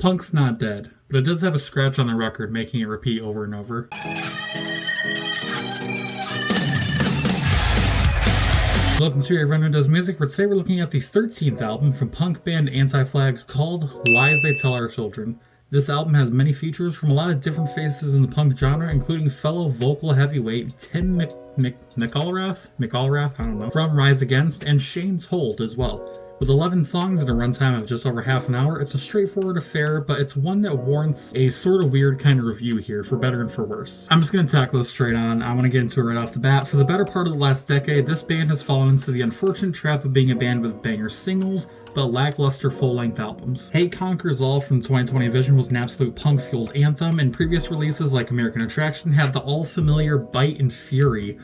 Punk's not dead, but it does have a scratch on the record, making it repeat over and over. Welcome to Everyone Does Music, where today we're looking at the 13th album from punk band Anti-Flag called Lies They Tell Our Children. This album has many features from a lot of different faces in the punk genre, including fellow vocal heavyweight Tim McAllrath, I don't know, from Rise Against, and Shane Told as well. With 11 songs and a runtime of just over half an hour, it's a straightforward affair, but it's one that warrants a sort of weird kind of review here, for better and for worse. I'm just going to tackle this straight on. I want to get into it right off the bat. For the better part of the last decade, this band has fallen into the unfortunate trap of being a band with banger singles, but lackluster full-length albums. Hate Conquers All from 2020 Vision was an absolute punk-fueled anthem, and previous releases like American Attraction had the all-familiar bite and fury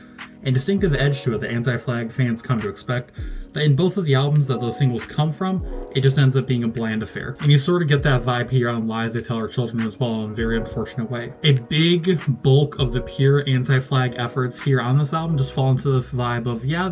and distinctive edge to it that Anti-Flag fans come to expect. But in both of the albums that those singles come from, it just ends up being a bland affair. And you sort of get that vibe here on Lies They Tell Our Children as well in a very unfortunate way. A big bulk of the pure Anti-Flag efforts here on this album just fall into the vibe of, yeah,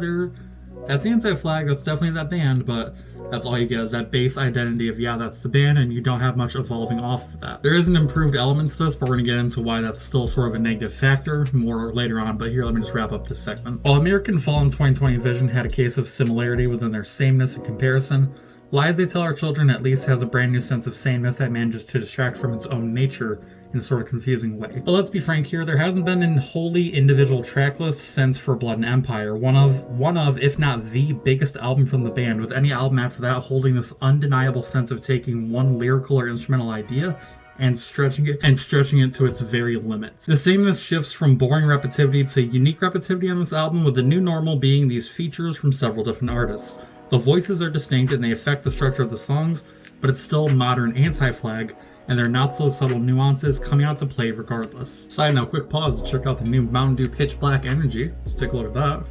that's Anti-Flag, that's definitely that band, but that's all you get is that base identity of, yeah, that's the band, and you don't have much evolving off of that. There is an improved element to this, but we're going to get into why that's still sort of a negative factor more later on, but here, let me just wrap up this segment. While American Fall and 2020 Vision had a case of similarity within their sameness and comparison, Lies They Tell Our Children at least has a brand new sense of sameness that manages to distract from its own nature in a sort of confusing way. But let's be frank here, there hasn't been a wholly individual track list since For Blood and Empire, one of, if not the biggest album from the band, with any album after that holding this undeniable sense of taking one lyrical or instrumental idea and stretching it to its very limits. The sameness shifts from boring repetitivity to unique repetitivity on this album, with the new normal being these features from several different artists. The voices are distinct and they affect the structure of the songs, but it's still modern Anti-Flag, and their not so subtle nuances coming out to play regardless. Side note, quick pause to check out the new Mountain Dew Pitch Black Energy. Let's take a look at that.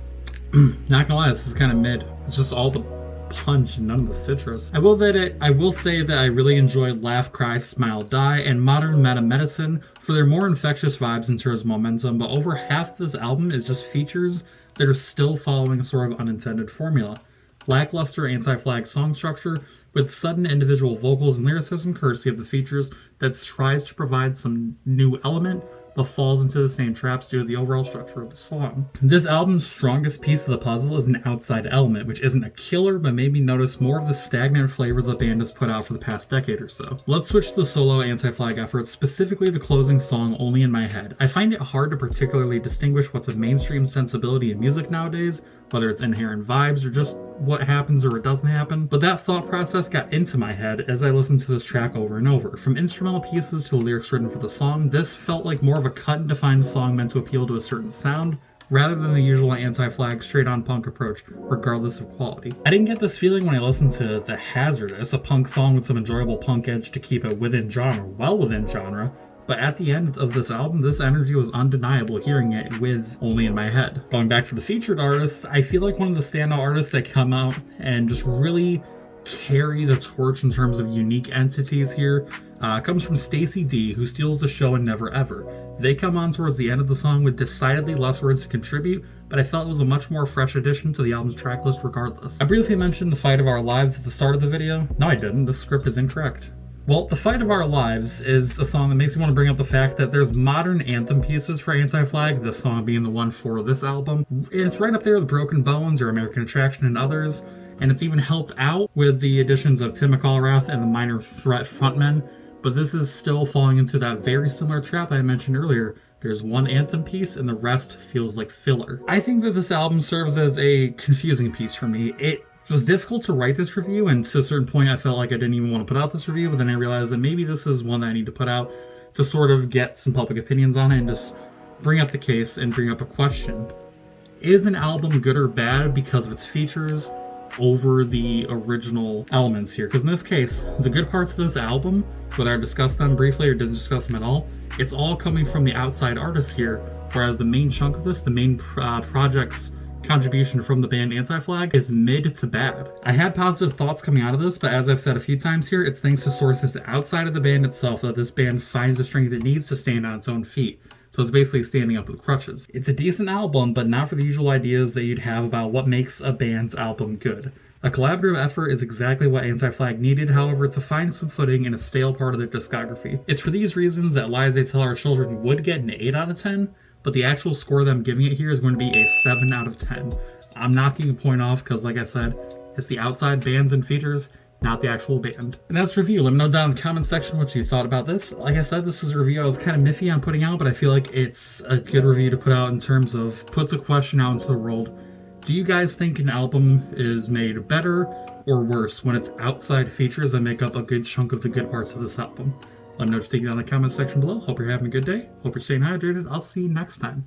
Not gonna lie, this is kind of mid. It's just all the punch and none of the citrus. I will say that I really enjoyed Laugh, Cry, Smile, Die, and Modern Meta Medicine for their more infectious vibes in terms of momentum, but over half of this album is just features that are still following a sort of unintended formula. Lackluster Anti-Flag song structure with sudden individual vocals and lyricism courtesy of the features that tries to provide some new element but falls into the same traps due to the overall structure of the song. This album's strongest piece of the puzzle is an outside element, which isn't a killer, but made me notice more of the stagnant flavor the band has put out for the past decade or so. Let's switch to the solo Anti-Flag efforts, specifically the closing song Only in My Head. I find it hard to particularly distinguish what's a mainstream sensibility in music nowadays, whether it's inherent vibes or just what happens or it doesn't happen, but that thought process got into my head as I listened to this track over and over. From instrumental pieces to the lyrics written for the song, this felt like more of a cut and defined song meant to appeal to a certain sound, rather than the usual Anti-Flag straight-on punk approach, regardless of quality. I didn't get this feeling when I listened to The Hazardous, a punk song with some enjoyable punk edge to keep it within genre, well within genre, but at the end of this album, this energy was undeniable hearing it with Only in My Head. Going back to the featured artists, I feel like one of the standout artists that come out and just really carry the torch in terms of unique entities here comes from Stacey D, who steals the show in Never Ever. They come on towards the end of the song with decidedly less words to contribute, but I felt it was a much more fresh addition to the album's tracklist regardless. I briefly mentioned The Fight of Our Lives at the start of the video. No, I didn't. The script is incorrect. Well, The Fight of Our Lives is a song that makes me want to bring up the fact that there's modern anthem pieces for Anti-Flag, this song being the one for this album. It's right up there with Broken Bones or American Attraction and others, and it's even helped out with the additions of Tim McAllrath and the Minor Threat frontmen, but this is still falling into that very similar trap I mentioned earlier. There's one anthem piece and the rest feels like filler. I think that this album serves as a confusing piece for me. It was difficult to write this review, and to a certain point I felt like I didn't even want to put out this review, but then I realized that maybe this is one that I need to put out to sort of get some public opinions on it and just bring up the case and bring up a question. Is an album good or bad because of its features over the original elements here? Because in this case, the good parts of this album, whether I discussed them briefly or didn't discuss them at all, it's all coming from the outside artists here, whereas the main chunk of this, the main project's contribution from the band Anti-Flag, is mid to bad. I had positive thoughts coming out of this, but as I've said a few times here, it's thanks to sources outside of the band itself that this band finds the strength it needs to stand on its own feet. So it's basically standing up with crutches. It's a decent album, but not for the usual ideas that you'd have about what makes a band's album good. A collaborative effort is exactly what Anti-Flag needed, however, to find some footing in a stale part of their discography. It's for these reasons that Lies They Tell Our Children would get an 8 out of 10, but the actual score them giving it here is going to be a 7 out of 10. I'm knocking a point off because, like I said, it's the outside bands and features, not the actual band. And that's review. Let me know down in the comment section what you thought about this. Like I said, this was a review I was kind of miffy on putting out, but I feel like it's a good review to put out in terms of puts a question out into the world. Do you guys think an album is made better or worse when it's outside features that make up a good chunk of the good parts of this album? Let me know what you think down in the comment section below. Hope you're having a good day. Hope you're staying hydrated. I'll see you next time.